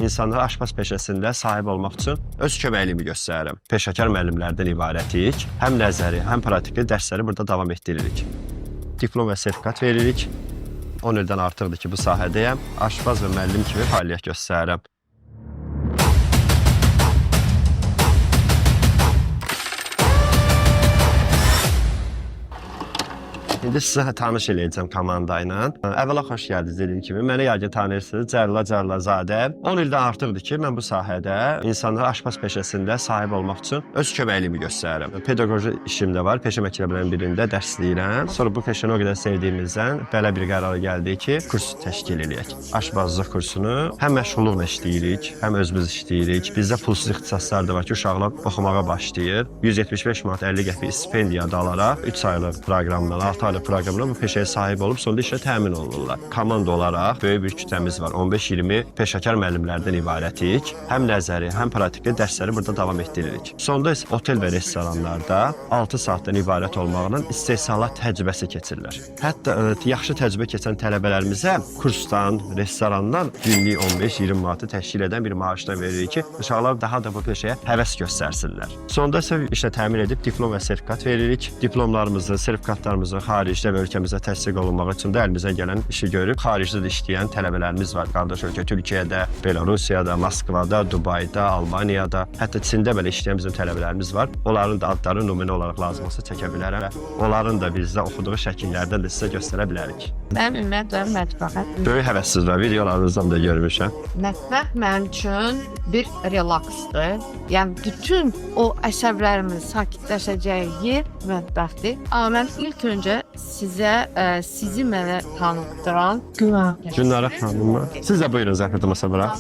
insanlara aşpaz peşəsində sahib olmaq üçün öz köməkliyimi göstərirəm. Peşəkar müəllimlərdən ibarətik. Həm nəzəri, həm praktiki dərsləri burada davam etdiririk. Diplom və sertifikat veririk. 10 ildən artıqdır ki, bu sahədəyəm. Aşpaz və müəllim kimi fəaliyyət göstərirəm. İndi sizə tanış eləyəcəm komanda ilə. Əvvəla xoş gəldiniz dediyim kimi. Məni yəqin tanıyırsınız. Cəlila Cəlilzadə. 10 ildən artıqdır ki, mən bu sahədə insanlara aşpaz peşəsində sahib olmaq üçün öz köməkliyimi göstərirəm. Pedaqoji işim də var. Peşə məktəblərinin birində dərsləyirəm. Sonra bu peşəni o qədər sevdiyimizdən belə bir qərara gəldik ki, kurs təşkil eləyək. Aşpazlıq kursunu həm məşğulluqla işləyirik, həm özümüz işləyirik. Bizdə pulsuz ixtisaslar da var ki, uşaqlar oxumağa başlayır. 175 manat 50 qəpik stipendiya da alaraq 3 aylıq proqramdan 6 aylıq proqramla bu peşəyə sahib olub, sonda işə təmin olurlar. Komanda olaraq böyük bir kütləmiz var. 15-20 peşəkar müəllimlərdən ibarətik. Həm nəzəri, həm praktiki dərsləri burada davam etdiririk. Sonda isə otel və restoranlarda 6 saatdan ibarət olmaqla istehsalat təcrübəsi keçirilir. Hətta yaxşı təcrübə keçən tələbələrimizə kursdan, restorandan günlük 15-20 manatı təşkil edən bir maaşdan veririk ki, uşaqlar daha da bu peşəyə həvəs göstərsinlər. Sonda isə işlə təmin edib diplom və sertifikat veririk. Diplomlarımızı, sertifikatlarımızı xaricdə və ölkəmizə təsdiq olunmaq üçün də əlimizə gələn işi görüb xaricdə də işləyən tələbələrimiz var. Qardaş ölkə Türkiyədə, Belarusiyada, Moskvada, Dubayda, Almaniyada, hətta Çində belə işləyən bizim tələbələrimiz var. Onların da adları nümunə olaraq lazım olsa çəkə bilərəm və onların da bizdə oxuduğu şəkillərdən də sizə göstərə bilərik. Mən ümumiyyətlə mətbəxə Böyük həvəssiz və videolarınızdan da görmüşəm. mətbəx mənim üçün bir relaksdır. Yəni bütün o əsəblərimin sakitləşəcəyi yer mətbəxdir. Amma mən ilk öncə sizi mənə tanıtdıran Günlərə xanımı. Siz də buyurun zəhmət olmasa bura.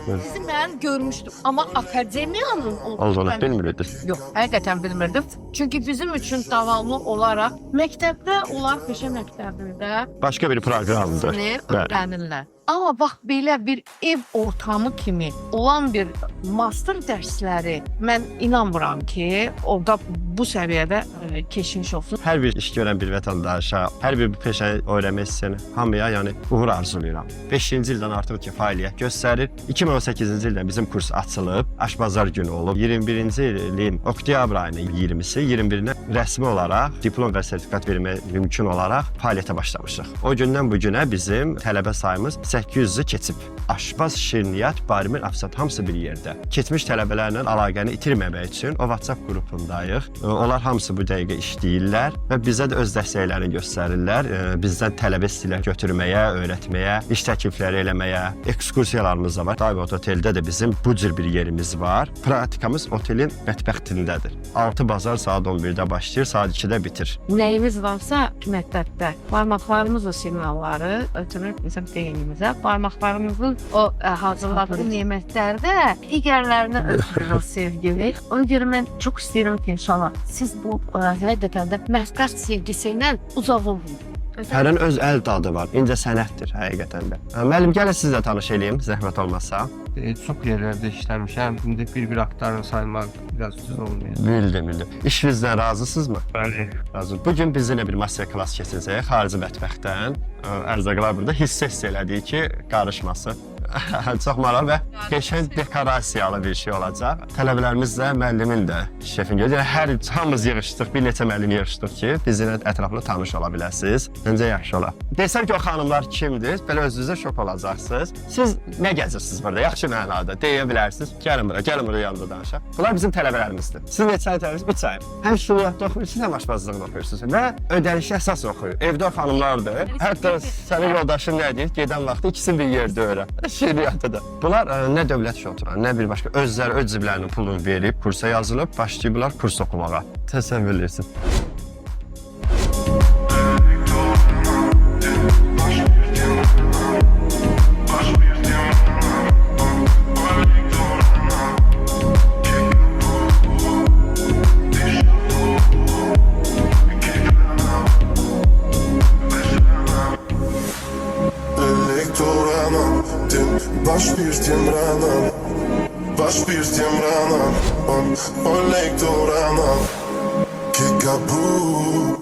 Sizi mən görmüşdüm, amma akademiyanın Olduğunu bilmirdiniz. Yox, həqiqətən bilmirdim. Çünki bizim üçün davamlı olaraq məktəbdə, onlar peşə məktəbində Başqa bir proqramdır. öyrənirlər. Amma bax belə bir ev ortamı kimi olan bir master dərsləri mən inanmıram ki, orada bu səviyyədə keçmiş olsun. Hər bir iş görən bir vətəndaşa, hər bir peşəni öyrənmək istəyən hamıya, yəni uğur arzulayıram. 5-ci ildən artıq ki, fəaliyyət göstərir. 2018-ci ildə bizim kurs açılıb, Aşpazlar günü olub. 21-ci ilin oktyabr ayının 20-si, 21-nə rəsmi olaraq diplom və sertifikat vermək mümkün olaraq fəaliyyətə başlamışıq. O gündən bu günə bizim tələbə sayımız 800-ü keçib. Aşpaz, şirniyyat, barimin, afisat hamısı bir yerdə. Keçmiş tələbələrlə əlaqəni itirməmək üçün o WhatsApp qrupundayıq. Onlar hamısı bu dəqiqə işləyirlər və bizə də öz dəstəklərini göstərirlər. Bizdən tələbə istəyirlər götürməyə, öyrətməyə, iş təklifləri eləməyə, ekskursiyalarımız da var. Davet oteldə də bizim bu cür bir yerimiz var. Praktikamız otelin mətbəxtindədir. 6 bazar saat 11-də başlayır, saat 2-də bitir. Nəyimiz varsa mətbəxtdə, barmaqlarımızla siqnalları ötürür bizim beynimizə. Barmaqlarımızın o hazırladığı nemətlərdə digərlərinə ötürür sevgili. Ona görə mən çox istəyirəm ki, inşallah siz bu həqiqətən də mətbəx sevgisi ilə uzaq olun. Hərin öz əl dadı var, incə sənətdir həqiqətən də. Müəllim, gəlin siz də tanış eləyim, zəhmət olmasa. Çox yerlərdə işləmişəm. İndi bir aktarını saymaq biraz düz olmuyor. Bildim. İşinizdən razısınızmı? Bəli. Razı. Bugün bizimlə bir master klass keçəcək xarici mətbəxdən. Ərzaqlar burada hiss elədik ki, qarışması. Çox maraqlı və qəşəng dekorasiyalı bir şey olacaq. Tələbələrimiz də, müəllimin də şefin görür. Hamımız yığışdıq, bir neçə müəllim yığışdıq ki, bizimlə ətraflı tanış ola biləsiniz. Məncə yaxşı olar. Desəm ki, o xanımlar kimdir? Belə özünüzə şok olacaqsınız. Siz nə gəzirsiniz burada? Yaxşı mənada deyə bilərsiniz. Gəlin bura yanında danışaq. Bunlar bizim tələbələrimizdir. Siz neçə tələbələriniz? 3 ay. Həm şirniyyatda oxuyursunuz, həm aşpazlığında oxuyursunuz. Və ödənişi əsas oxuyur. Evdə xanımlardır. Hətta sənin yoldaşın nə deyir? Gedən vaxtı ikisini bir yerdə öyrən. Şirniyyatda da. Bunlar nə dövlət işi oturan, nə bir başqa özləri öz ciblərinin pulunu verib, kursa yazılıb, başlayıblar kurs oxumağa. Təsəvvürlürsün. Başpirtjem rana, on lektor rana, ke kabu.